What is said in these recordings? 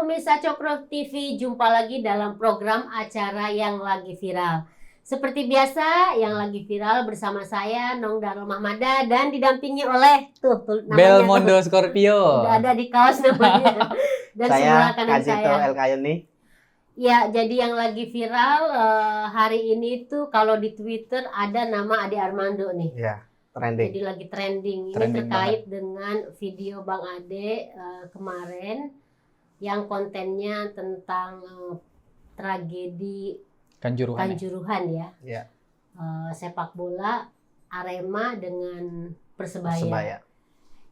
pemirsa Cokro TV, jumpa lagi dalam program acara yang lagi viral. Seperti biasa, yang lagi viral bersama saya, Nong Darul Mahmada, dan didampingi oleh namanya Belmondo Scorpio. Udah ada di kaos namanya. Dan Saya sebelah kanan Kazito saya. El Kayoni. Ya, jadi yang lagi viral hari ini tuh kalau di Twitter ada nama Ade Armando nih. Ya, trending. Jadi lagi trending. Ini Trending terkait dengan video Bang Ade kemarin yang kontennya tentang tragedi Kanjuruhan ya. Ya. Sepak bola Arema dengan Persebaya.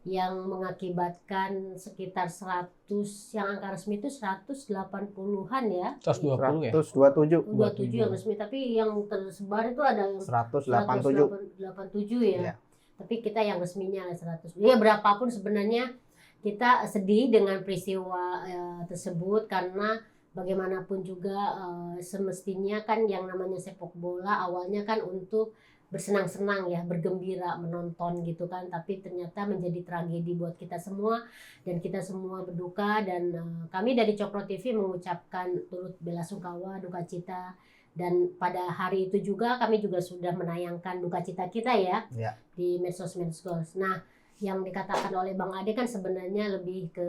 Yang mengakibatkan sekitar 100, yang angka resmi itu 180-an ya. 120 ya? 127. 27 yang resmi, tapi yang tersebar itu ada yang 187. 187 ya. Ya. Tapi kita yang resminya 100. Ya berapapun sebenarnya kita sedih dengan peristiwa tersebut, karena bagaimanapun juga semestinya kan yang namanya sepak bola awalnya kan untuk bersenang-senang ya, bergembira, menonton gitu kan, tapi ternyata menjadi tragedi buat kita semua dan kita semua berduka. Dan kami dari Cokro TV mengucapkan turut belasungkawa, duka cita, dan pada hari itu juga kami juga sudah menayangkan duka cita kita ya. Di medsos. Nah, yang dikatakan oleh Bang Ade kan sebenarnya lebih ke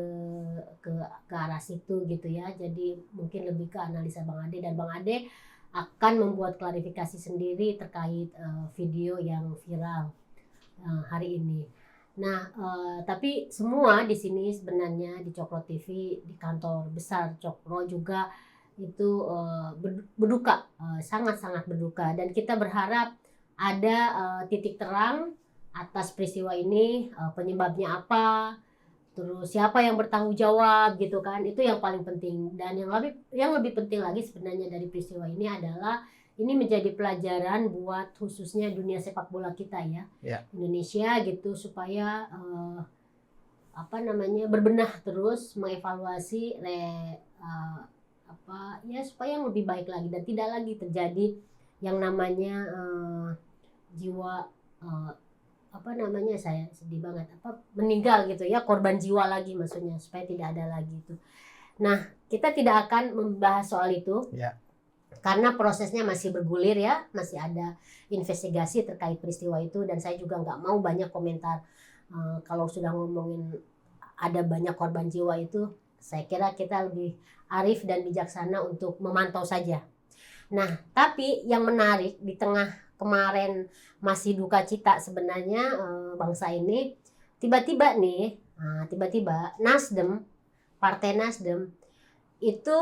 arah situ gitu ya. Jadi mungkin lebih ke analisa Bang Ade, dan Bang Ade akan membuat klarifikasi sendiri terkait video yang viral hari ini. Nah, tapi semua di sini sebenarnya di Cokro TV, di kantor besar Cokro juga itu berduka, sangat-sangat berduka, dan kita berharap ada titik terang atas peristiwa ini, penyebabnya apa, terus siapa yang bertanggung jawab gitu kan, itu yang paling penting. Dan yang lebih penting lagi sebenarnya dari peristiwa ini adalah ini menjadi pelajaran buat khususnya dunia sepak bola kita ya. Indonesia gitu, supaya berbenah terus, mengevaluasi supaya yang lebih baik lagi dan tidak lagi terjadi yang namanya jiwa saya sedih banget meninggal gitu ya, korban jiwa lagi maksudnya, supaya tidak ada lagi itu. Nah, kita tidak akan membahas soal itu karena prosesnya masih bergulir ya, masih ada investigasi terkait peristiwa itu, dan saya juga nggak mau banyak komentar. Kalau sudah ngomongin ada banyak korban jiwa itu, saya kira kita lebih arif dan bijaksana untuk memantau saja. Nah, tapi yang menarik di tengah kemarin masih duka cita sebenarnya bangsa ini, tiba-tiba Nasdem, Partai Nasdem itu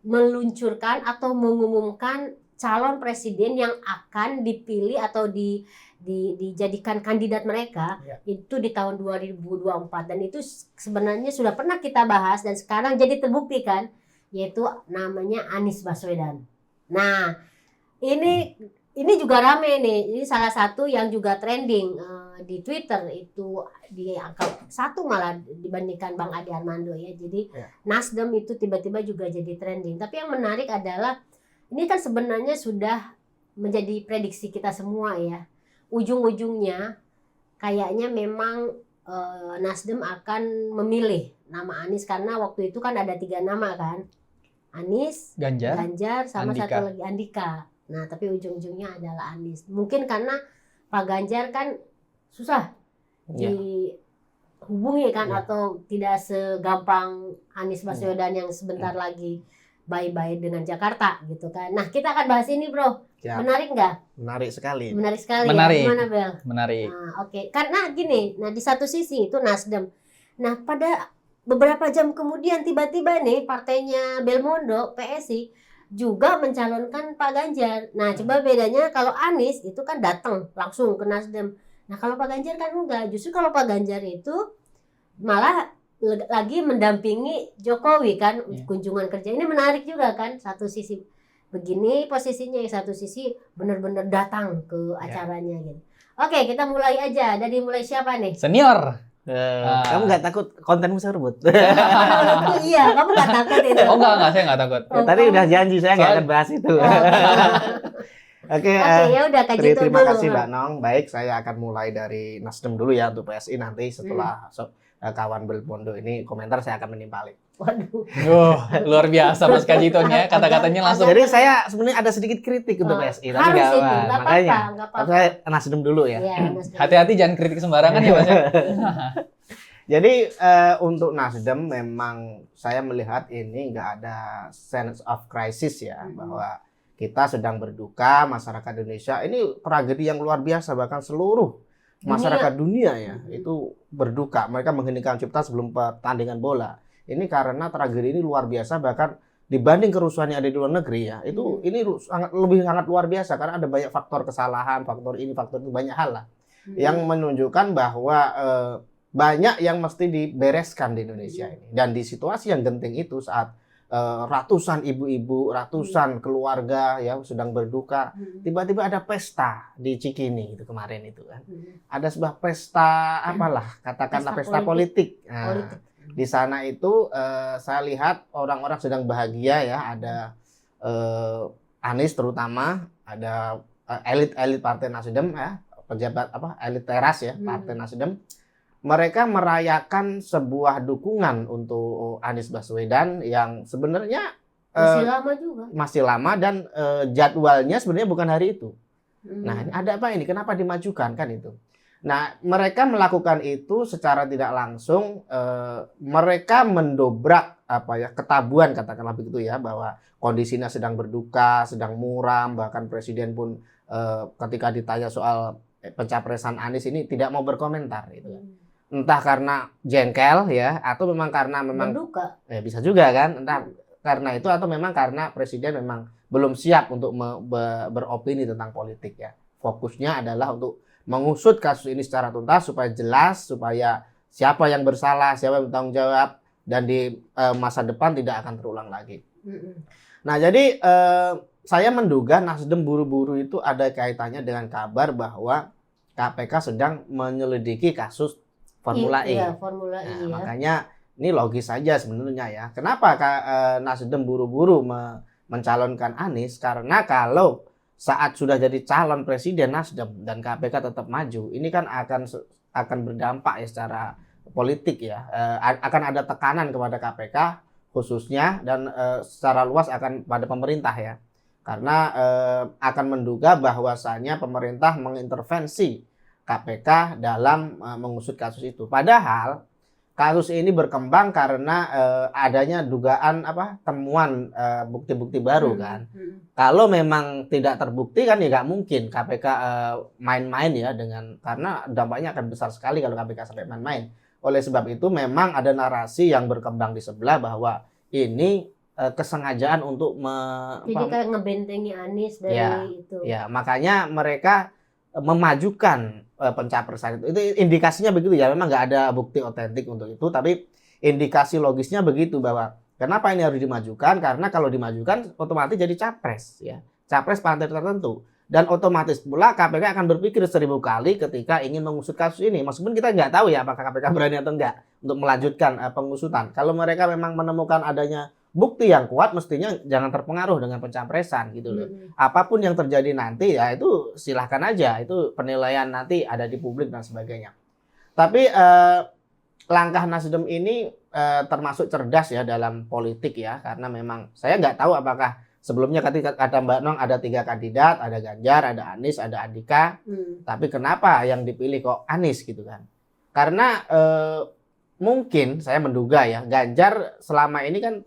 meluncurkan atau mengumumkan calon presiden yang akan dipilih atau dijadikan kandidat mereka itu di tahun 2024, dan itu sebenarnya sudah pernah kita bahas dan sekarang jadi terbukti kan, yaitu namanya Anies Baswedan. Nah, ini juga rame nih. Ini salah satu yang juga trending di Twitter, itu di angka 1 malah dibandingkan Bang Ade Armando ya. Jadi Nasdem itu tiba-tiba juga jadi trending. Tapi yang menarik adalah ini kan sebenarnya sudah menjadi prediksi kita semua ya. Ujung-ujungnya kayaknya memang Nasdem akan memilih nama Anies, karena waktu itu kan ada 3 nama kan. Anies, Ganjar, sama Andika. satu lagi Andika. Nah, tapi ujung-ujungnya adalah Anies. Mungkin karena Pak Ganjar kan susah dihubungi kan, atau tidak segampang Anies Baswedan yang sebentar lagi bye-bye dengan Jakarta gitu kan. Nah, kita akan bahas ini, Bro. Menarik nggak? Menarik sekali. Menarik sekali. Menarik. Ya? Gimana, Bel? Menarik. Nah, oke. Karena gini, nah di satu sisi itu Nasdem. Nah, pada beberapa jam kemudian tiba-tiba nih partainya Belmondo, PSI, juga mencalonkan Pak Ganjar. Nah, coba bedanya kalau Anies itu kan datang langsung ke Nasdem. Nah, kalau Pak Ganjar kan enggak. Justru kalau Pak Ganjar itu malah lagi mendampingi Jokowi kan, kunjungan kerja. Ini menarik juga kan, satu sisi begini posisinya, yang satu sisi benar-benar datang ke acaranya gitu. Oke, kita mulai aja. Dari mulai siapa nih? Senior. Kamu nggak takut kontenmu serbut? Iya, kamu nggak takut itu? Oh enggak, saya nggak takut. Tadi udah janji saya nggak akan bahas itu. Oke, ya udah Kak Jito terima dulu. kasih Mbak Nong. Baik, saya akan mulai dari Nasdem dulu ya untuk PSI, nanti setelah kawan Belmondo ini komentar saya akan menimpali. Waduh. Luar biasa Mas Kajitonya, kata-katanya langsung. Jadi saya sebenarnya ada sedikit kritik untuk PSI, tapi harus nggak itu, apa, nggak makanya. apa-apa, nggak Tapi apa-apa. saya Nasdem dulu ya. Iya, Nasdem. Hati-hati jangan kritik sembarangan ya Mas. Jadi untuk Nasdem memang saya melihat ini nggak ada sense of crisis ya, bahwa kita sedang berduka, masyarakat Indonesia ini tragedi yang luar biasa, bahkan seluruh masyarakat dunia ya itu berduka. Mereka mengheningkan cipta sebelum pertandingan bola. Ini karena tragedi ini luar biasa, bahkan dibanding kerusuhan yang ada di luar negeri ya, itu ini sangat luar biasa karena ada banyak faktor kesalahan, faktor ini, faktor itu, banyak hal lah yang menunjukkan bahwa banyak yang mesti dibereskan di Indonesia ini. Dan di situasi yang genting itu saat ratusan ibu-ibu, ratusan keluarga ya sedang berduka, tiba-tiba ada pesta di Cikini itu kemarin itu kan. Ada sebuah pesta apalah, katakanlah pesta politik. Nah, di sana itu saya lihat orang-orang sedang bahagia ya, ada Anies terutama, ada elit-elit Partai Nasdem ya, pejabat elit teras ya Partai Nasdem. Mereka merayakan sebuah dukungan untuk Anies Baswedan yang sebenarnya masih lama dan jadwalnya sebenarnya bukan hari itu. Nah, ada apa ini? Kenapa dimajukan kan itu? Nah, mereka melakukan itu secara tidak langsung, mereka mendobrak ketabuhan katakanlah begitu ya, bahwa kondisinya sedang berduka, sedang muram, bahkan presiden pun ketika ditanya soal pencapresan Anies ini tidak mau berkomentar gitu. Entah karena jengkel ya, atau memang karena berduka. Ya bisa juga kan, entah karena itu atau memang karena presiden memang belum siap untuk beropini tentang politik ya. Fokusnya adalah untuk mengusut kasus ini secara tuntas supaya jelas, supaya siapa yang bersalah, siapa yang bertanggung jawab, dan di masa depan tidak akan terulang lagi. Nah, jadi saya menduga Nasdem buru-buru itu ada kaitannya dengan kabar bahwa KPK sedang menyelidiki kasus Formula E. Iya, Formula E ya. Makanya ini logis saja sebenarnya ya. Kenapa Nasdem buru-buru mencalonkan Anies? Karena kalau saat sudah jadi calon presiden Nasdem dan KPK tetap maju, ini kan akan berdampak ya secara politik ya. Akan ada tekanan kepada KPK khususnya dan secara luas akan pada pemerintah ya. Karena akan menduga bahwasannya pemerintah mengintervensi KPK dalam mengusut kasus itu. Padahal kasus ini berkembang karena adanya dugaan temuan bukti-bukti baru kan. Kalau memang tidak terbukti kan ya nggak mungkin KPK main-main ya karena dampaknya akan besar sekali kalau KPK sampai main-main. Oleh sebab itu memang ada narasi yang berkembang di sebelah bahwa ini kesengajaan untuk jadi kayak ngebentengi Anies dari itu. Ya, makanya mereka memajukan pencapresan itu indikasinya begitu ya, memang nggak ada bukti otentik untuk itu, tapi indikasi logisnya begitu bahwa kenapa ini harus dimajukan, karena kalau dimajukan otomatis jadi capres ya, capres partai tertentu, dan otomatis pula KPK akan berpikir 1000 kali ketika ingin mengusut kasus ini, meskipun kita nggak tahu ya apakah KPK berani atau enggak untuk melanjutkan pengusutan. Kalau mereka memang menemukan adanya bukti yang kuat, mestinya jangan terpengaruh dengan pencapresan gitu loh. Apapun yang terjadi nanti ya itu silahkan aja, itu penilaian nanti ada di publik dan sebagainya. Tapi langkah Nasdem ini termasuk cerdas ya dalam politik ya, karena memang saya nggak tahu apakah sebelumnya ketika kata Mbak Nong ada 3 kandidat, ada Ganjar, ada Anies, ada Andika, tapi kenapa yang dipilih kok Anies gitu kan? Karena mungkin saya menduga ya, Ganjar selama ini kan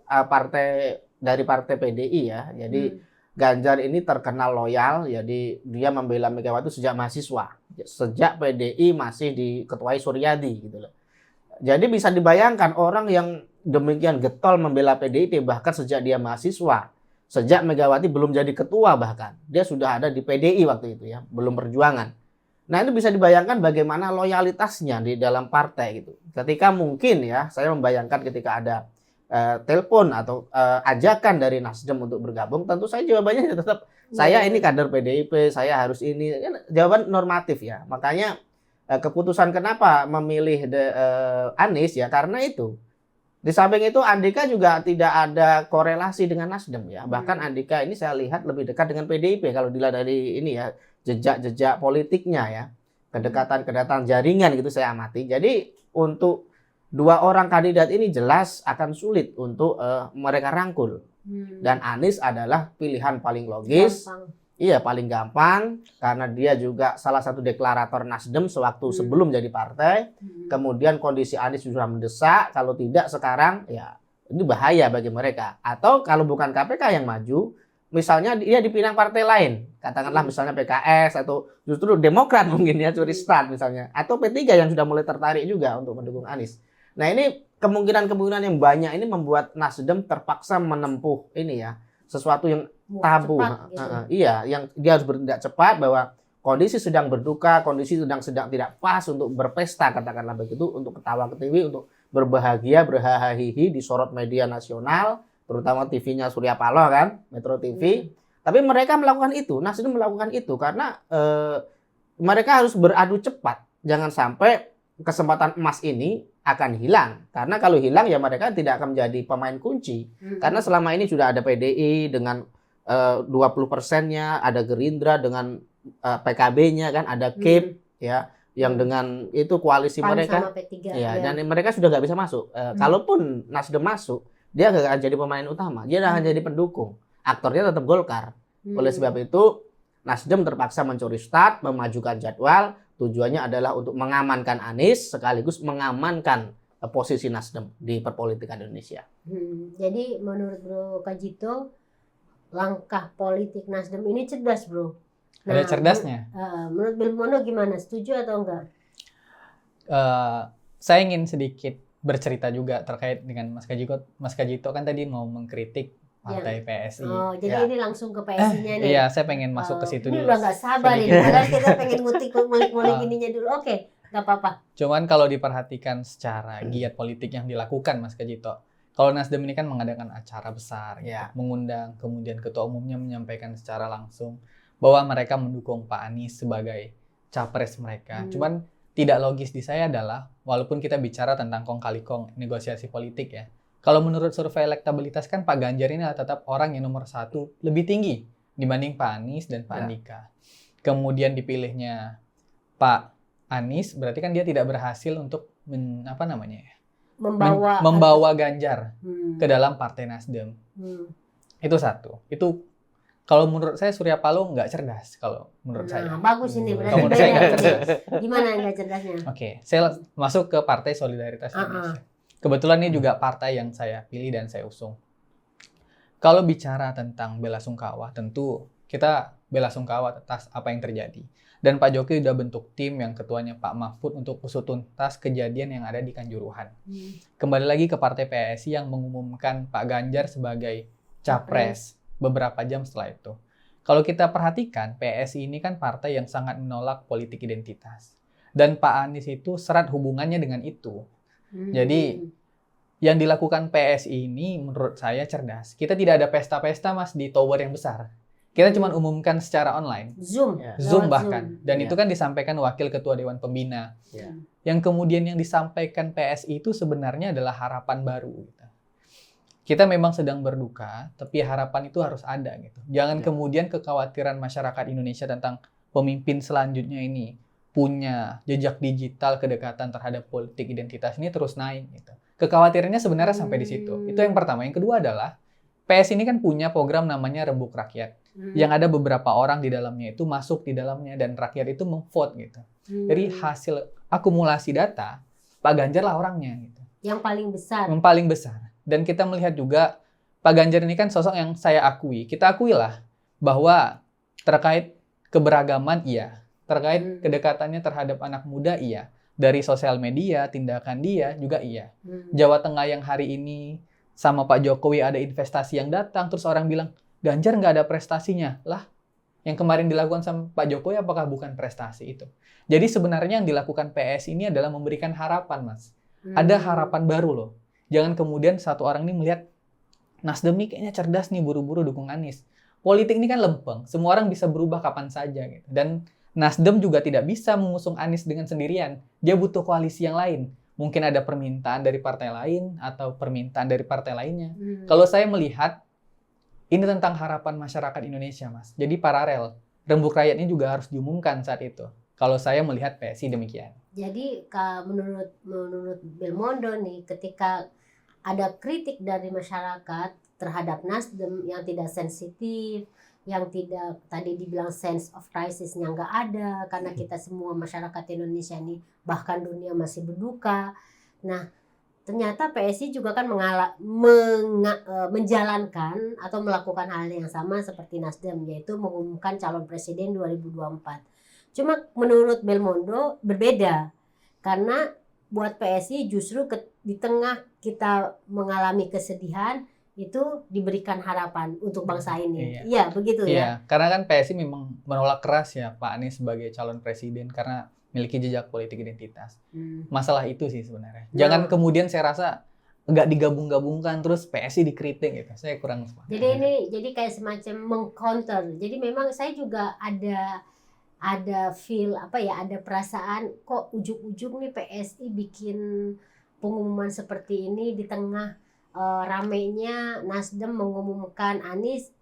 dari partai PDI ya. Jadi Ganjar ini terkenal loyal, jadi dia membela Megawati sejak mahasiswa. Sejak PDI masih diketuai Suryadi gitu loh. Jadi bisa dibayangkan orang yang demikian getol membela PDIP bahkan sejak dia mahasiswa. Sejak Megawati belum jadi ketua bahkan. Dia sudah ada di PDI waktu itu ya, belum perjuangan. Nah, itu bisa dibayangkan bagaimana loyalitasnya di dalam partai gitu. Ketika mungkin ya, saya membayangkan ketika ada telepon atau ajakan dari Nasdem untuk bergabung, tentu saya jawabannya tetap saya ini kader PDIP, saya harus ini. Jawaban normatif ya. Makanya keputusan kenapa memilih Anies ya karena itu. Di samping itu Andika juga tidak ada korelasi dengan Nasdem ya. Bahkan Andika ini saya lihat lebih dekat dengan PDIP kalau dilihat dari ini ya, jejak-jejak politiknya ya. Kedekatan-kedekatan jaringan gitu saya amati. Jadi untuk dua orang kandidat ini jelas akan sulit untuk mereka rangkul. Dan Anies adalah pilihan paling logis. Gampang. Iya, paling gampang karena dia juga salah satu deklarator Nasdem sewaktu sebelum jadi partai. Kemudian kondisi Anies sudah mendesak, kalau tidak sekarang ya ini bahaya bagi mereka. Atau kalau bukan KPK yang maju, misalnya dia dipinang partai lain, katakanlah misalnya PKS atau justru Demokrat mungkin ya curi start misalnya, atau P3 yang sudah mulai tertarik juga untuk mendukung Anies. Nah, ini kemungkinan-kemungkinan yang banyak ini membuat Nasdem terpaksa menempuh ini ya, sesuatu yang tabu. Cepat, gitu. Iya, yang dia harus bertindak cepat bahwa kondisi sedang berduka, kondisi sedang tidak pas untuk berpesta, katakanlah begitu, untuk ketawa ketiwi, untuk berbahagia, berhahaha, disorot media nasional, terutama TV-nya Surya Paloh kan, Metro TV. Tapi mereka melakukan itu, Nasdem melakukan itu karena mereka harus beradu cepat. Jangan sampai kesempatan emas ini akan hilang. Karena kalau hilang ya mereka tidak akan menjadi pemain kunci. Karena selama ini sudah ada PDI dengan 20%-nya, ada Gerindra dengan PKB-nya kan, ada KIP ya, yang dengan itu koalisi PAN mereka. sama P3, Ya, dan mereka sudah nggak bisa masuk. Kalaupun Nasdem masuk, dia nggak akan jadi pemain utama, dia akan jadi pendukung. Aktornya tetap Golkar. Oleh sebab itu, Nasdem terpaksa mencuri start, memajukan jadwal. Tujuannya adalah untuk mengamankan Anies sekaligus mengamankan posisi Nasdem di perpolitikan Indonesia. Jadi menurut Bro Kajito, langkah politik Nasdem ini cerdas, Bro. Ada cerdasnya. Menurut Bilmono gimana? Setuju atau enggak? Saya ingin sedikit bercerita juga terkait dengan Mas Kajito kan tadi mau mengkritik partai PSI. Oh, jadi ini langsung ke PSI-nya nih. Iya, saya pengen masuk ke situ ini dulu. udah nggak sabar ini. Padahal kita pengen ngulik ininya dulu. Oke, nggak apa-apa. Cuman kalau diperhatikan secara giat politik yang dilakukan Mas Kajito, kalau Nasdem ini kan mengadakan acara besar, gitu, mengundang kemudian ketua umumnya menyampaikan secara langsung bahwa mereka mendukung Pak Anies sebagai capres mereka. Cuman tidak logis di saya adalah, walaupun kita bicara tentang kong kali kong negosiasi politik ya, kalau menurut survei elektabilitas kan Pak Ganjar ini adalah tetap orang yang nomor 1 lebih tinggi dibanding Pak Anies dan Pak Andika. Kemudian dipilihnya Pak Anies, berarti kan dia tidak berhasil untuk membawa Ganjar ke dalam partai Nasdem. Itu satu. Itu kalau menurut saya Surya Paloh nggak cerdas kalau menurut saya. Bagus ini berarti. Kalau menurut saya nggak cerdas. Gimana nggak cerdasnya? Oke, saya masuk ke Partai Solidaritas Indonesia. Kebetulan ini juga partai yang saya pilih dan saya usung. Kalau bicara tentang bela sungkawa, tentu kita bela sungkawa atas apa yang terjadi. Dan Pak Jokowi sudah bentuk tim yang ketuanya Pak Mahfud untuk usut tuntas kejadian yang ada di Kanjuruhan. Kembali lagi ke Partai PSI yang mengumumkan Pak Ganjar sebagai capres beberapa jam setelah itu. Kalau kita perhatikan, PSI ini kan partai yang sangat menolak politik identitas. Dan Pak Anies itu serat hubungannya dengan itu. Jadi yang dilakukan PSI ini menurut saya cerdas. Kita tidak ada pesta-pesta Mas di tower yang besar. Kita cuma umumkan secara online. Zoom bahkan. Dan itu kan disampaikan Wakil Ketua Dewan Pembina. Yang kemudian yang disampaikan PSI itu sebenarnya adalah harapan baru. Kita memang sedang berduka, tapi harapan itu harus ada gitu. Jangan kemudian kekhawatiran masyarakat Indonesia tentang pemimpin selanjutnya ini punya jejak digital kedekatan terhadap politik identitas ini terus naik gitu. Kekhawatirannya sebenarnya sampai di situ. Itu yang pertama. Yang kedua adalah PS ini kan punya program namanya Rembuk Rakyat. Yang ada beberapa orang di dalamnya itu masuk di dalamnya dan rakyat itu memvote gitu. Jadi hasil akumulasi data Pak Ganjar lah orangnya gitu. Yang paling besar. Yang paling besar. Dan kita melihat juga Pak Ganjar ini kan sosok yang saya akui. Kita akuilah bahwa terkait keberagaman iya. Terkait kedekatannya terhadap anak muda, iya. Dari sosial media, tindakan dia juga iya. Jawa Tengah yang hari ini sama Pak Jokowi ada investasi yang datang, terus orang bilang, Ganjar nggak ada prestasinya. Lah, yang kemarin dilakukan sama Pak Jokowi apakah bukan prestasi itu? Jadi sebenarnya yang dilakukan PS ini adalah memberikan harapan, Mas. Ada harapan baru loh. Jangan kemudian satu orang ini melihat, Nasdem nih kayaknya cerdas nih buru-buru dukung Anies. Politik ini kan lempeng, semua orang bisa berubah kapan saja gitu. Dan Nasdem juga tidak bisa mengusung Anies dengan sendirian. Dia butuh koalisi yang lain. mungkin ada permintaan dari partai lain atau permintaan dari partai lainnya. Kalau saya melihat ini tentang harapan masyarakat Indonesia, Mas. Jadi paralel, rembuk rakyat ini juga harus diumumkan saat itu. Kalau saya melihat PSI demikian. Jadi menurut Belmondo nih, ketika ada kritik dari masyarakat terhadap Nasdem yang tidak sensitif, yang tidak tadi dibilang sense of crisisnya nggak ada, karena kita semua masyarakat Indonesia ini bahkan dunia masih berduka. Nah, ternyata PSI juga kan menjalankan atau melakukan hal yang sama seperti Nasdem, yaitu mengumumkan calon presiden 2024. Cuma menurut Belmondo berbeda, karena buat PSI justru di tengah kita mengalami kesedihan, itu diberikan harapan untuk bangsa ini. Iya, begitu ya. Karena kan PSI memang menolak keras ya Pak Anies sebagai calon presiden karena memiliki jejak politik identitas. Masalah itu sih sebenarnya. Jangan kemudian saya rasa nggak digabung-gabungkan terus PSI dikritik gitu. Saya kurang sepakat. Jadi kayak semacam mengcounter. Jadi memang saya juga ada feel ada perasaan kok ujung-ujung nih PSI bikin pengumuman seperti ini di tengah ramainya Nasdem mengumumkan Anies,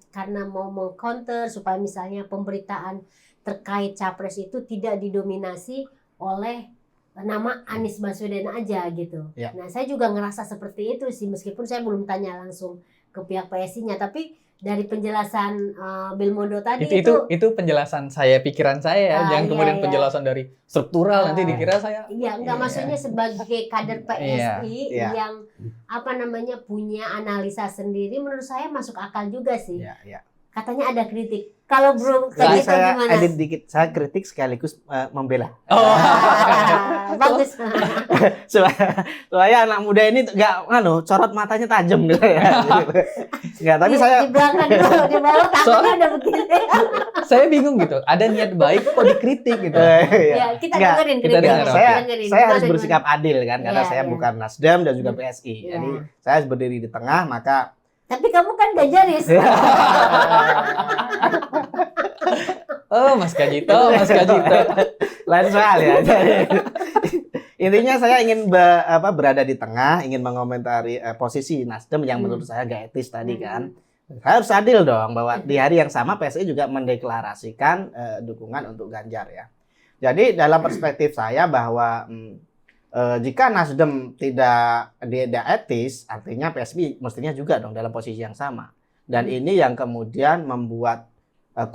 karena mau mengcounter supaya misalnya pemberitaan terkait capres itu tidak didominasi oleh nama Anies Baswedan aja gitu. Ya. Nah, saya juga ngerasa seperti itu sih, meskipun saya belum tanya langsung ke pihak PSI-nya, tapi dari penjelasan Belmondo tadi itu penjelasan saya, pikiran saya ya, jangan kemudian penjelasan dari struktural nanti dikira saya. Iya, enggak maksudnya sebagai kader PSI yang punya analisa sendiri, menurut saya masuk akal juga sih. Katanya ada kritik. Kalau Bro Jadi saya gimana? edit dikit, saya kritik sekaligus membela. Bagus. Supaya anak muda ini nggak corot matanya tajam gitu ya. Nggak, tapi saya di belakang di bawah tangannya udah begini. Saya bingung gitu. Ada niat baik kok dikritik gitu. Ya, kita dengerin kritik. Saya harus bersikap adil kan, karena saya bukan Nasdem dan juga PSI. Jadi saya harus berdiri di tengah, maka tapi kamu kan Ganjaris. Mas Kajito. Lain soal ya. Intinya saya ingin berada di tengah, ingin mengomentari posisi Nasdem yang menurut saya gak etis tadi kan. Saya harus adil dong bahwa di hari yang sama PSI juga mendeklarasikan dukungan untuk Ganjar ya. Jadi dalam perspektif saya bahwa jika Nasdem tidak etis, artinya PSI mestinya juga dong dalam posisi yang sama. Dan ini yang kemudian membuat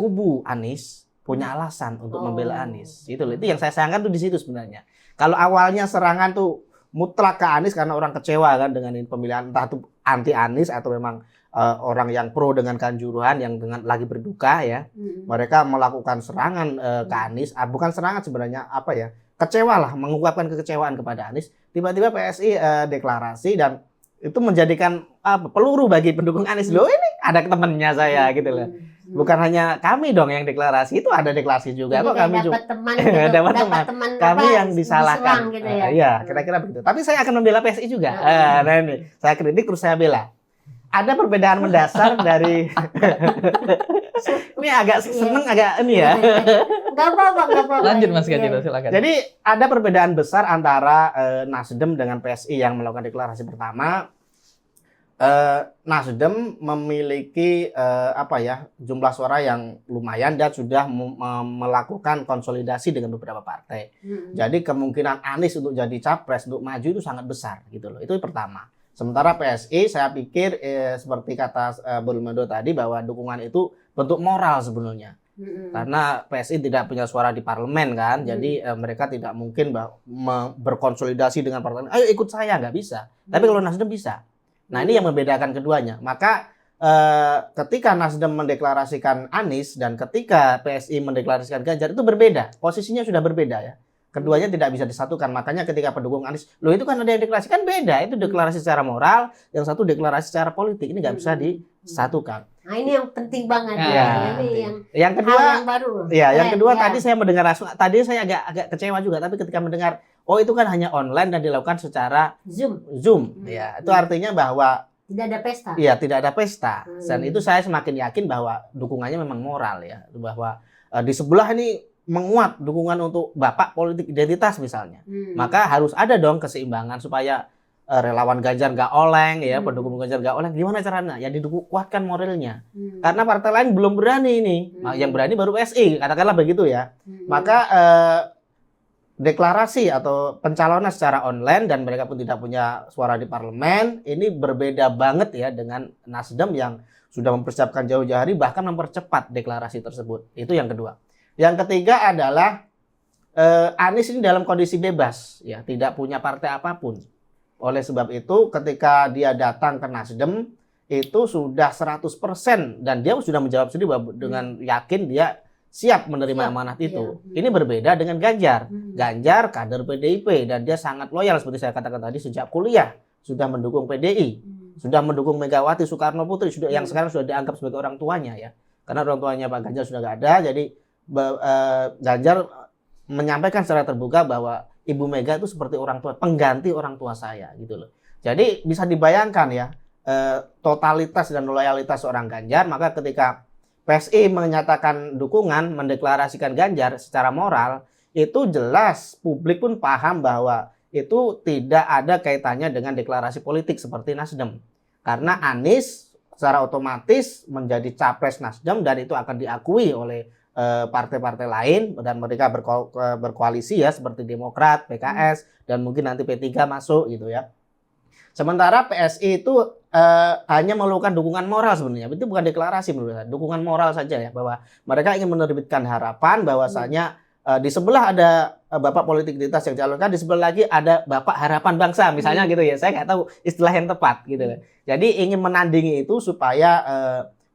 kubu Anies punya alasan untuk membela Anies. Itu yang saya sayangkan tuh di situ sebenarnya. Kalau awalnya serangan tuh mutlak ke Anies karena orang kecewa kan dengan pemilihan, entah itu anti Anies atau memang orang yang pro dengan Kanjuruhan yang dengan lagi berduka ya. Mereka melakukan serangan ke Anies, bukan serangan sebenarnya kecewa lah, mengungkapkan kekecewaan kepada Anies. Tiba-tiba PSI deklarasi dan itu menjadikan peluru bagi pendukung Anies. Loh, ini ada temannya saya gitu loh. Bukan hanya kami dong yang deklarasi, itu ada deklarasi juga. Kok kami juga dapat teman kami yang disalahkan. Gitu ya. Iya, kira-kira begitu. Tapi saya akan membela PSI juga. Nah ini, saya kritik terus saya bela. Ada perbedaan mendasar dari ini agak seneng agak ini ya. Gak apa-apa. Lanjut Mas Kajito, silakan. Jadi ada perbedaan besar antara Nasdem dengan PSI yang melakukan deklarasi pertama. Nasdem memiliki jumlah suara yang lumayan dan sudah melakukan konsolidasi dengan beberapa partai. Jadi kemungkinan Anies untuk jadi capres untuk maju itu sangat besar gitu loh. Itu pertama. Sementara PSI saya pikir seperti kata Belmondo tadi bahwa dukungan itu bentuk moral sebenarnya. Karena PSI tidak punya suara di parlemen kan. Jadi mereka tidak mungkin berkonsolidasi dengan parlemen. Ayo ikut saya, nggak bisa. Tapi kalau Nasdem bisa. Nah ini yang membedakan keduanya. Maka ketika Nasdem mendeklarasikan Anies dan ketika PSI mendeklarasikan Ganjar itu berbeda. Posisinya sudah berbeda ya. Keduanya tidak bisa disatukan. Makanya ketika pendukung Anies, loh itu kan ada yang deklarasi, kan beda. Itu deklarasi secara moral, yang satu deklarasi secara politik. Ini nggak bisa disatukan. Nah ini yang penting banget yang kedua, hal yang baru. Yang kedua tadi saya mendengar langsung. Tadi saya agak kecewa juga. Tapi ketika mendengar, itu kan hanya online dan dilakukan secara Zoom. Ya, itu artinya bahwa tidak ada pesta. Iya, tidak ada pesta. Dan itu saya semakin yakin bahwa dukungannya memang moral ya. Bahwa di sebelah ini menguat dukungan untuk Bapak politik identitas misalnya, maka harus ada dong keseimbangan supaya relawan Ganjar nggak oleng ya, pendukung Ganjar nggak oleng. Gimana caranya? Ya dikuatkan moralnya. Karena partai lain belum berani ini. Yang berani baru PSI, katakanlah begitu ya. Maka deklarasi atau pencalonan secara online dan mereka pun tidak punya suara di parlemen, ini berbeda banget ya dengan Nasdem yang sudah mempersiapkan jauh-jauh hari, bahkan mempercepat deklarasi tersebut. Itu yang kedua. Yang ketiga adalah Anies ini dalam kondisi bebas, ya, tidak punya partai apapun. Oleh sebab itu, ketika dia datang ke Nasdem, itu sudah 100% dan dia sudah menjawab sendiri bahwa dengan yakin dia siap menerima amanat itu. Ini berbeda dengan Ganjar. Ganjar kader PDIP dan dia sangat loyal seperti saya katakan tadi sejak kuliah sudah mendukung PDI, sudah mendukung Megawati Soekarno Putri, sudah yang sekarang sudah dianggap sebagai orang tuanya ya. Karena orang tuanya Pak Ganjar sudah nggak ada, jadi Ganjar menyampaikan secara terbuka bahwa Ibu Mega itu seperti orang tua, pengganti orang tua saya gitu loh. Jadi bisa dibayangkan ya totalitas dan loyalitas seorang Ganjar, maka ketika PSI menyatakan dukungan, mendeklarasikan Ganjar secara moral, itu jelas publik pun paham bahwa itu tidak ada kaitannya dengan deklarasi politik seperti Nasdem. Karena Anies secara otomatis menjadi capres Nasdem dan itu akan diakui oleh partai-partai lain dan mereka berkoalisi ya seperti Demokrat, PKS dan mungkin nanti P3 masuk gitu ya. Sementara PSI itu hanya memerlukan dukungan moral sebenarnya. Itu bukan deklarasi menurut saya, dukungan moral saja ya bahwa mereka ingin menerbitkan harapan bahwasanya di sebelah ada Bapak politik identitas yang calonkan, di sebelah lagi ada Bapak harapan bangsa misalnya gitu ya. Saya nggak tahu istilah yang tepat gitu. Jadi ingin menandingi itu supaya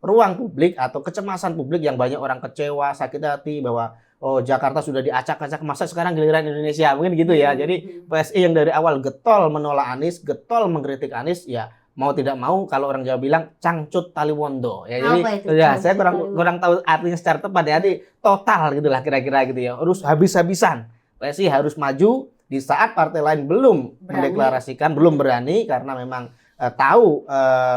ruang publik atau kecemasan publik yang banyak orang kecewa, sakit hati bahwa oh Jakarta sudah diacak-acak, masa sekarang giliran Indonesia, mungkin gitu ya. Jadi PSI yang dari awal getol menolak Anies, getol mengkritik Anies, ya mau tidak mau kalau orang Jawa bilang cangcut taliwondo. Ya jadi ya saya kurang tahu artinya secara tepat ya. Jadi total gitulah kira-kira gitu ya. Harus habis-habisan. PSI harus maju di saat partai lain belum mendeklarasikan, belum berani karena memang tahu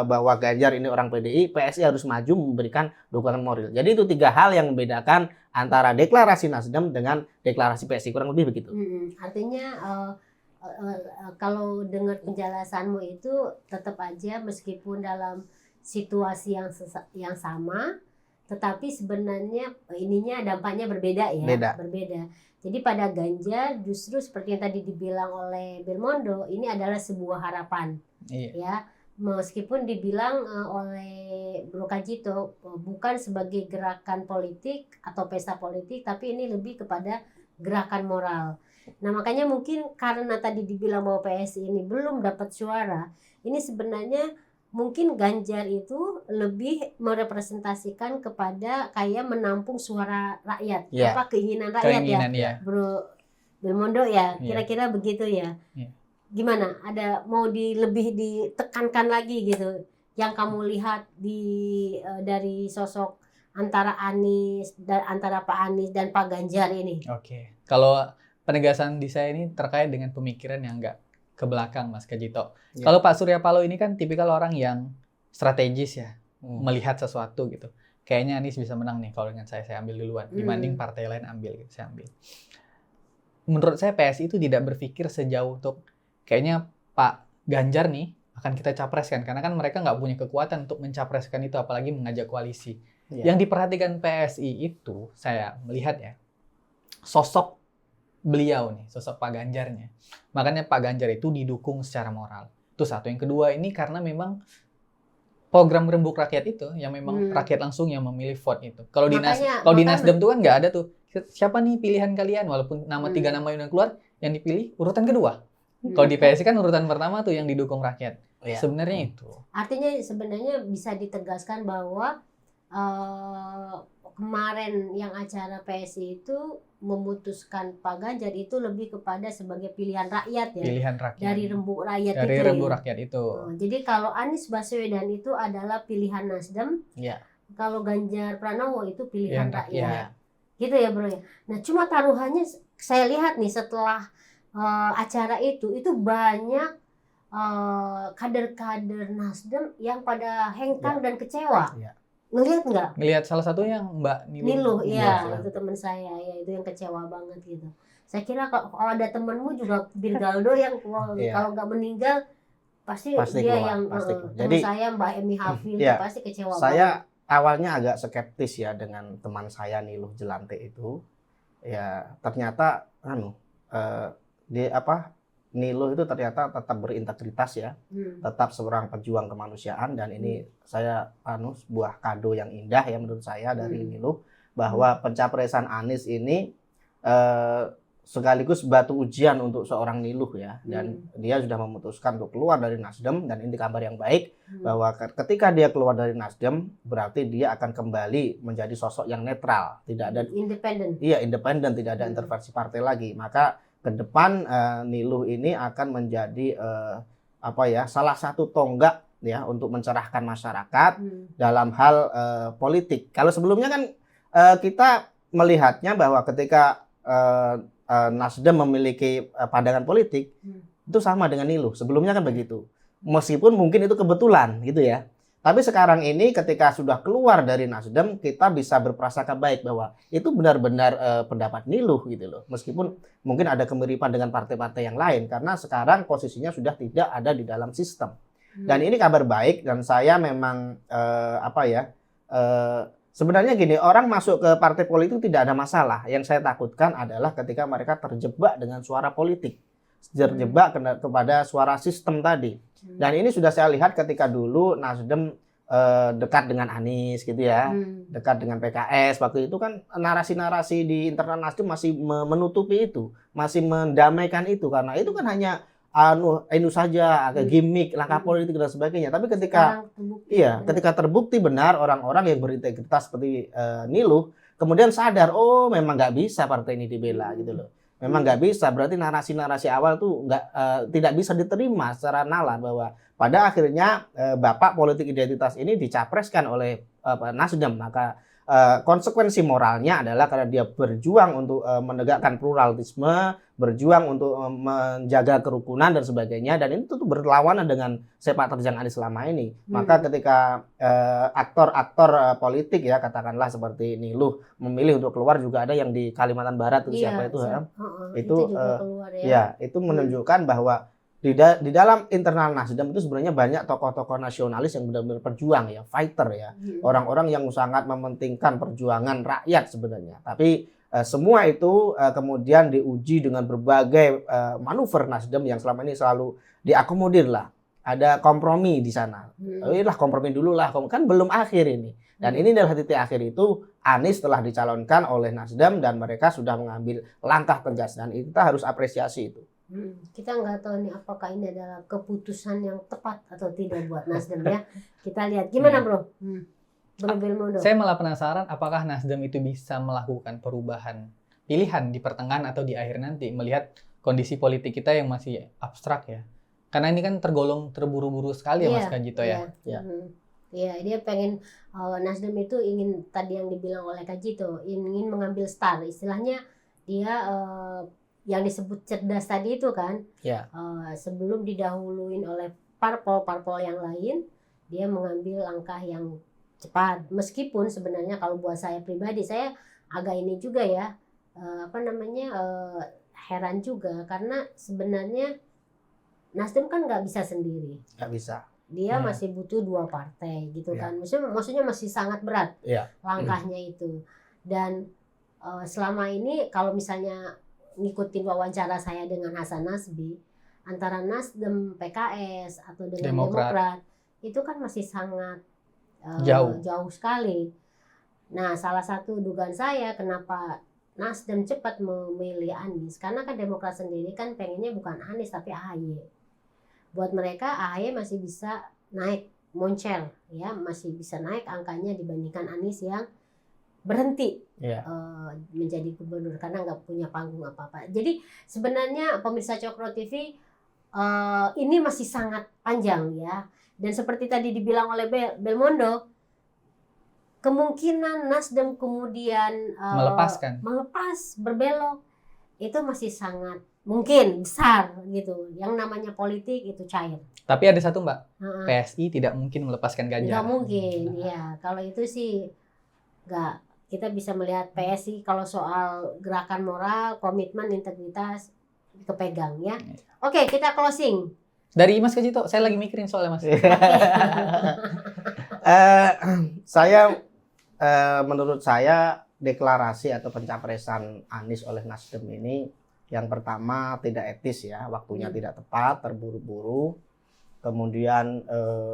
bahwa Ganjar ini orang PDI, PSI harus maju memberikan dukungan moral. Jadi itu tiga hal yang membedakan antara deklarasi Nasdem dengan deklarasi PSI, kurang lebih begitu. Artinya kalau dengar penjelasanmu itu tetap aja meskipun dalam situasi yang sama, tetapi sebenarnya ininya dampaknya berbeda ya, berbeda. Jadi pada Ganjar justru seperti yang tadi dibilang oleh Belmondo, ini adalah sebuah harapan. Ya, meskipun dibilang oleh Bro Kajito bukan sebagai gerakan politik atau pesta politik, tapi ini lebih kepada gerakan moral. Nah makanya mungkin karena tadi dibilang bahwa PSI ini belum dapat suara, ini sebenarnya mungkin Ganjar itu lebih merepresentasikan kepada kayak menampung suara rakyat, apa keinginan rakyat ya, Bro Belmondo ya, kira-kira begitu ya. Gimana? Ada mau lebih ditekankan lagi gitu yang kamu lihat dari sosok antara Anies dan antara Pak Anies dan Pak Ganjar ini? Oke. Kalau penegasan di saya ini terkait dengan pemikiran yang enggak ke belakang Mas Kajito. Kalau Pak Surya Paloh ini kan tipikal orang yang strategis ya, melihat sesuatu gitu. Kayaknya Anies bisa menang nih kalau dengan saya ambil duluan dibanding partai lain ambil gitu, saya ambil. Menurut saya PSI itu tidak berpikir sejauh untuk kayaknya Pak Ganjar nih akan kita capreskan karena kan mereka nggak punya kekuatan untuk mencapreskan itu apalagi mengajak koalisi. Yang diperhatikan PSI itu saya melihat ya sosok beliau nih, sosok Pak Ganjarnya. Makanya Pak Ganjar itu didukung secara moral. Itu satu. Yang kedua ini karena memang program rembuk rakyat itu yang memang rakyat langsung yang memilih vote itu. Kalau di Nasdem tuh kan nggak ada tuh siapa nih pilihan kalian walaupun tiga nama yang keluar yang dipilih urutan kedua. Kalau di PSI kan urutan pertama tuh yang didukung rakyat. Sebenarnya itu. Artinya sebenarnya bisa ditegaskan bahwa kemarin yang acara PSI itu memutuskan Pak Ganjar itu lebih kepada sebagai pilihan rakyat ya. Pilihan rakyat. Dari rembuk rakyat dari itu. Dari rembuk rakyat itu. Jadi kalau Anies Baswedan itu adalah pilihan Nasdem. Kalau Ganjar Pranowo itu pilihan rakyat. Gitu ya bro ya. Nah cuma taruhannya saya lihat nih setelah acara itu banyak kader-kader Nasdem yang pada hengkang dan kecewa. Ngelihat nggak? Ngelihat salah satu yang Mbak Niluh, Iya, ya itu teman saya, ya itu yang kecewa banget gitu. Saya kira kalau ada temenmu juga Birgaldo yang Iya. kalau nggak meninggal pasti Pasti dia keluar, yang pasti keluar. teman Jadi saya Mbak Emi Hafil iya, itu pasti kecewa banget. saya awalnya agak skeptis ya dengan teman saya Niluh Jelante itu. Ya ternyata Niluh itu ternyata tetap berintegritas ya, tetap seorang pejuang kemanusiaan, dan ini saya sebuah kado yang indah ya menurut saya dari Niluh, bahwa pencapresan Anies ini sekaligus batu ujian untuk seorang Niluh ya, dan dia sudah memutuskan untuk keluar dari Nasdem, dan ini kabar yang baik bahwa ketika dia keluar dari Nasdem berarti dia akan kembali menjadi sosok yang netral, tidak ada independen. Iya, independen, tidak ada intervensi partai lagi. Maka ke depan Niluh ini akan menjadi salah satu tonggak ya untuk mencerahkan masyarakat dalam hal politik. Kalau sebelumnya kan kita melihatnya bahwa ketika Nasdem memiliki pandangan politik itu sama dengan Niluh. Sebelumnya kan begitu. Meskipun mungkin itu kebetulan gitu ya. Tapi sekarang ini ketika sudah keluar dari Nasdem, kita bisa berprasangka baik bahwa itu benar-benar pendapat Niluh gitu loh. Meskipun mungkin ada kemiripan dengan partai-partai yang lain, karena sekarang posisinya sudah tidak ada di dalam sistem. Dan ini kabar baik, dan saya memang sebenarnya gini, orang masuk ke partai politik tidak ada masalah. Yang saya takutkan adalah ketika mereka terjebak dengan suara politik, terjebak kepada suara sistem tadi. Dan ini sudah saya lihat ketika dulu Nasdem dekat dengan Anies gitu ya, dekat dengan PKS. Waktu itu kan narasi-narasi di internal Nasdem masih menutupi itu, masih mendamaikan itu, karena itu kan hanya itu saja agak gimmick, langkah politik dan sebagainya. Tapi ketika terbukti benar orang-orang yang berintegritas seperti Niluh kemudian sadar, oh memang nggak bisa partai ini dibela gitu loh. Memang nggak bisa, berarti narasi-narasi awal tuh tidak bisa diterima secara nalar, bahwa pada akhirnya bapak politik identitas ini dicapreskan oleh Nasdem. Maka konsekuensi moralnya adalah karena dia berjuang untuk menegakkan pluralisme, berjuang untuk menjaga kerukunan dan sebagainya, dan itu tuh berlawanan dengan sepak terjang Anies selama ini. Maka ketika aktor-aktor politik ya, katakanlah seperti Niluh memilih untuk keluar, juga ada yang di Kalimantan Barat itu siapa itu juga keluar, ya. Itu menunjukkan bahwa di dalam internal Nasdem itu sebenarnya banyak tokoh-tokoh nasionalis yang benar-benar perjuang ya, fighter ya, orang-orang yang sangat mementingkan perjuangan rakyat sebenarnya. Tapi semua itu kemudian diuji dengan berbagai manuver Nasdem yang selama ini selalu diakomodir lah. Ada kompromi di sana. Kompromi dulu lah, kan belum akhir ini. Dan ini adalah titik akhir itu. Anies telah dicalonkan oleh Nasdem dan mereka sudah mengambil langkah tegas, dan kita harus apresiasi itu. Kita nggak tahu nih apakah ini adalah keputusan yang tepat atau tidak buat Nasdem ya. Kita lihat gimana bro. Bro Belmondo. Saya malah penasaran apakah Nasdem itu bisa melakukan perubahan pilihan di pertengahan atau di akhir nanti, melihat kondisi politik kita yang masih abstrak ya. Karena ini kan tergolong terburu-buru sekali ya Mas Kajito ya. Iya, dia pengen Nasdem itu ingin, tadi yang dibilang oleh Kajito, ingin mengambil star, istilahnya dia yang disebut cerdas tadi itu kan. Sebelum didahuluin oleh parpol yang lain, dia mengambil langkah yang cepat. Meskipun sebenarnya kalau buat saya pribadi, saya agak ini juga ya, heran juga, karena sebenarnya Nasdem kan nggak bisa sendiri. Nggak bisa. Dia masih butuh 2 partai gitu kan. Maksudnya masih sangat berat langkahnya itu. Dan selama ini kalau misalnya ngikutin wawancara saya dengan Hasan Nasbi, antara Nasdem, PKS atau dengan Demokrat itu kan masih sangat jauh sekali. Nah, salah satu dugaan saya kenapa Nasdem cepat memilih Anies, karena kan Demokrat sendiri kan pengennya bukan Anies tapi AHY. Buat mereka AHY masih bisa naik moncel ya, masih bisa naik angkanya dibandingkan Anies yang berhenti menjadi gubernur karena nggak punya panggung apa-apa. Jadi sebenarnya pemirsa Cokro TV ini masih sangat panjang ya. Dan seperti tadi dibilang oleh Belmondo, kemungkinan Nasdem kemudian melepas berbelok itu masih sangat mungkin besar gitu. Yang namanya politik itu cair. Tapi ada satu Mbak, Heeh. PSI tidak mungkin melepaskan Ganjar. Nggak mungkin, ya. Kalau itu sih nggak. Kita bisa melihat PSI kalau soal gerakan moral, komitmen, integritas kepegang ya. Oke, kita closing. Dari Mas Kajito, saya lagi mikirin soalnya Mas. Saya menurut saya deklarasi atau pencapresan Anies oleh Nasdem ini yang pertama tidak etis ya, waktunya tidak tepat, terburu-buru. Kemudian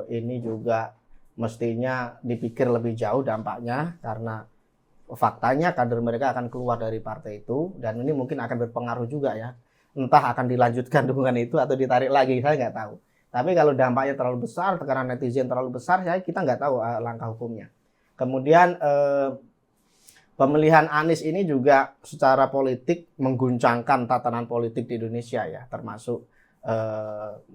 ini juga mestinya dipikir lebih jauh dampaknya karena faktanya kader mereka akan keluar dari partai itu dan ini mungkin akan berpengaruh juga ya. Entah akan dilanjutkan dukungan itu atau ditarik lagi, saya nggak tahu. Tapi kalau dampaknya terlalu besar, tekanan netizen terlalu besar, kita nggak tahu langkah hukumnya. Kemudian pemilihan Anies ini juga secara politik mengguncangkan tatanan politik di Indonesia ya, termasuk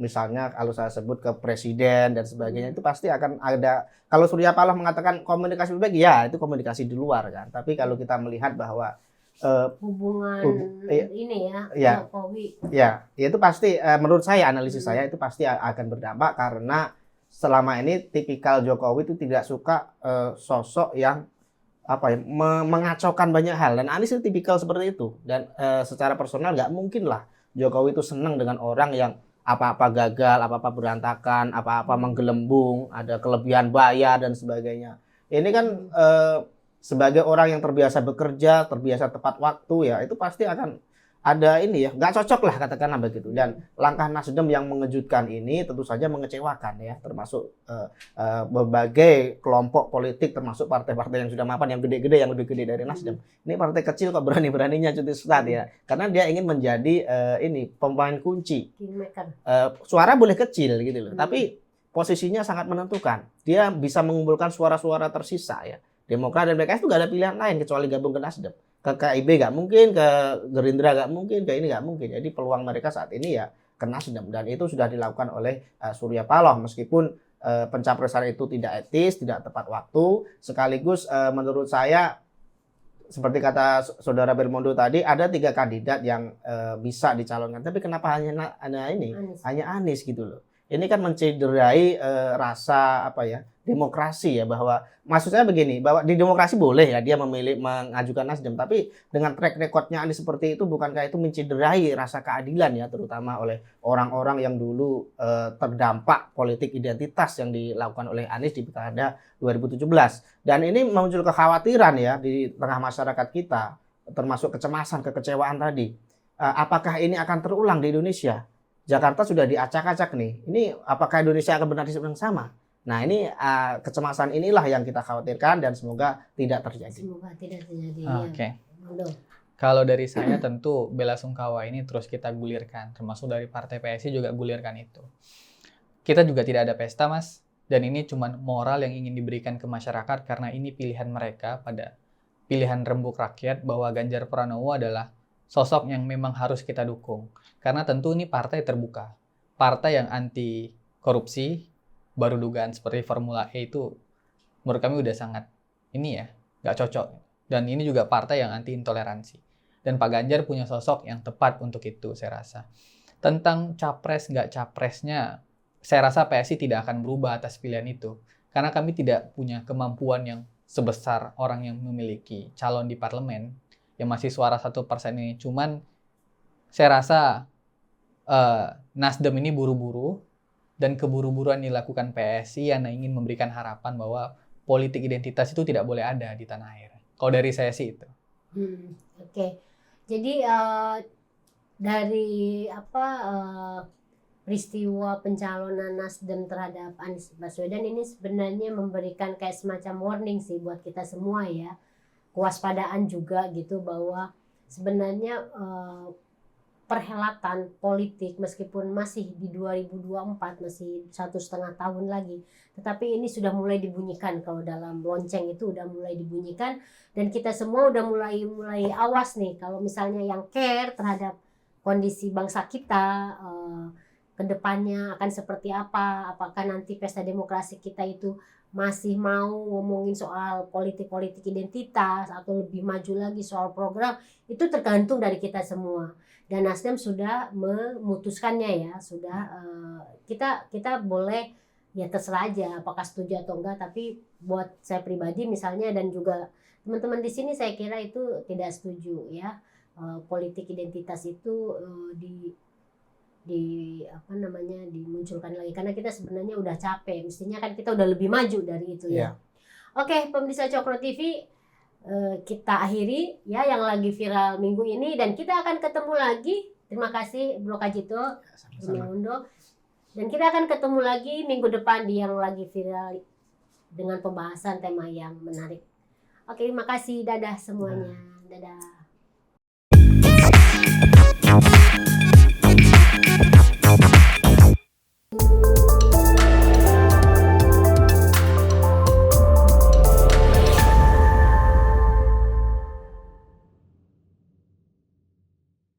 misalnya kalau saya sebut ke presiden dan sebagainya itu pasti akan ada. Kalau Surya Paloh mengatakan komunikasi lebih baik, ya itu komunikasi di luar kan. Tapi kalau kita melihat bahwa Hubungan ini ya, Jokowi. ya itu pasti menurut saya analisis saya itu pasti akan berdampak karena selama ini tipikal Jokowi itu tidak suka sosok yang mengacaukan banyak hal dan Anies itu tipikal seperti itu dan secara personal nggak mungkin lah Jokowi itu senang dengan orang yang apa-apa gagal, apa-apa berantakan, apa-apa menggelembung, ada kelebihan bayar dan sebagainya. Ini kan sebagai orang yang terbiasa bekerja, terbiasa tepat waktu ya, itu pasti akan ada ini ya, nggak cocok lah katakanlah begitu. Dan langkah Nasdem yang mengejutkan ini tentu saja mengecewakan ya, termasuk berbagai kelompok politik, termasuk partai-partai yang sudah mapan, yang gede-gede, yang lebih gede dari Nasdem. Ini partai kecil kok berani-beraninya cuti start ya, karena dia ingin menjadi ini pemain kunci. Suara boleh kecil gitu loh, tapi posisinya sangat menentukan. Dia bisa mengumpulkan suara-suara tersisa ya. Demokrat dan PKS itu nggak ada pilihan lain kecuali gabung ke Nasdem. Ke KIB nggak mungkin, ke Gerindra nggak mungkin, ke ini nggak mungkin. Jadi peluang mereka saat ini ya ke Nasdem dan itu sudah dilakukan oleh Surya Paloh meskipun pencapresan itu tidak etis, tidak tepat waktu. Sekaligus menurut saya seperti kata saudara Bermondo tadi ada 3 kandidat yang bisa dicalonkan. Tapi kenapa hanya Anies gitu loh? Ini kan mencederai rasa demokrasi ya, bahwa maksud saya begini, bahwa di demokrasi boleh ya dia memilih mengajukan Nasdem, tapi dengan track recordnya Anies seperti itu bukankah itu mencederai rasa keadilan ya, terutama oleh orang-orang yang dulu terdampak politik identitas yang dilakukan oleh Anies di pilkada 2017. Dan ini muncul kekhawatiran ya di tengah masyarakat kita, termasuk kecemasan, kekecewaan tadi. Apakah ini akan terulang di Indonesia? Jakarta sudah diacak-acak nih. Ini apakah Indonesia akan bernasib yang sama? Nah ini kecemasan inilah yang kita khawatirkan dan semoga tidak terjadi. Semoga tidak terjadi. Oke. Kalau dari saya tentu belasungkawa ini terus kita gulirkan, termasuk dari partai PSI juga gulirkan itu. Kita juga tidak ada pesta Mas, dan ini cuma moral yang ingin diberikan ke masyarakat karena ini pilihan mereka pada pilihan rembuk rakyat bahwa Ganjar Pranowo adalah sosok yang memang harus kita dukung. Karena tentu ini partai terbuka. Partai yang anti korupsi, baru dugaan seperti Formula E itu menurut kami udah sangat ini ya, nggak cocok. Dan ini juga partai yang anti intoleransi. Dan Pak Ganjar punya sosok yang tepat untuk itu saya rasa. Tentang capres nggak capresnya, saya rasa PSI tidak akan berubah atas pilihan itu. Karena kami tidak punya kemampuan yang sebesar orang yang memiliki calon di parlemen yang masih suara 1% ini. Cuman saya rasa Nasdem ini buru-buru dan keburu-buruan dilakukan PSI yang ingin memberikan harapan bahwa politik identitas itu tidak boleh ada di tanah air. Kalau dari saya sih itu. Oke. Jadi dari peristiwa pencalonan Nasdem terhadap Anies Baswedan ini sebenarnya memberikan kayak semacam warning sih buat kita semua ya. Kewaspadaan juga gitu bahwa sebenarnya perhelatan politik meskipun masih di 2024 masih 1,5 tahun lagi, tetapi ini sudah mulai dibunyikan. Kalau dalam lonceng itu udah mulai dibunyikan dan kita semua udah mulai awas nih kalau misalnya yang care terhadap kondisi bangsa kita, kedepannya akan seperti apa, apakah nanti pesta demokrasi kita itu masih mau ngomongin soal politik identitas atau lebih maju lagi soal program, itu tergantung dari kita semua. Dan Nasdem sudah memutuskannya ya, sudah kita boleh ya terserah aja apakah setuju atau enggak, tapi buat saya pribadi misalnya dan juga teman-teman di sini saya kira itu tidak setuju ya. Politik identitas itu dimunculkan lagi karena kita sebenarnya udah capek, mestinya kan kita udah lebih maju dari itu ya. Oke, pemirsa Cokro TV, kita akhiri ya yang lagi viral minggu ini dan kita akan ketemu lagi. Terima kasih Bro Kajito, Undo. Dan kita akan ketemu lagi minggu depan di yang lagi viral dengan pembahasan tema yang menarik. Oke, terima kasih. Dadah semuanya. Dadah.